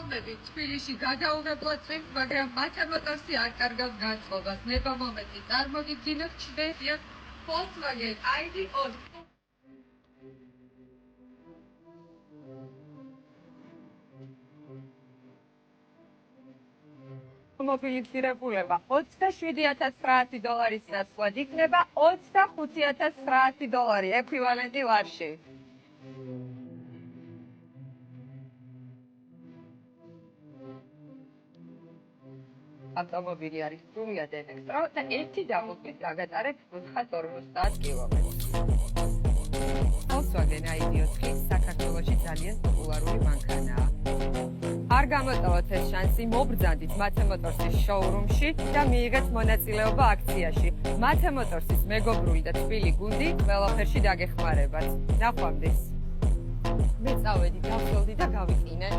მოგწონდები თბილისში გადაუღებლად წინ, მაგრამ მათემატიკასი არ კარგავს განწყობას. ნება მომენტი წარმოგიდგინოთ შვედია Volkswagen ID.4 ავტომობილის ღირებულება $27,900 ნაცვლად იქნება $25,900 ექვივალენტი ლარში. ავტომობილი არის სრულიად ელექტრო და ერთი დაღუპვის გაგატარებს 450 კილომეტრს. Volkswagen ID.4 საქართველოში ძალიან პოპულარული მანქანაა. არ გამოტოვოთ ეს შანსი, მობრძანდით მათემოტორსის შოურუმში და მიიღეთ მონაწილეობა აქციაში. მათემოტორსის მეგობრული და თბილი გუნდი ყველაფერში დაგეხმარებათ. ნახვამდის. მე წავედი, გავხელდი და გავიყინე.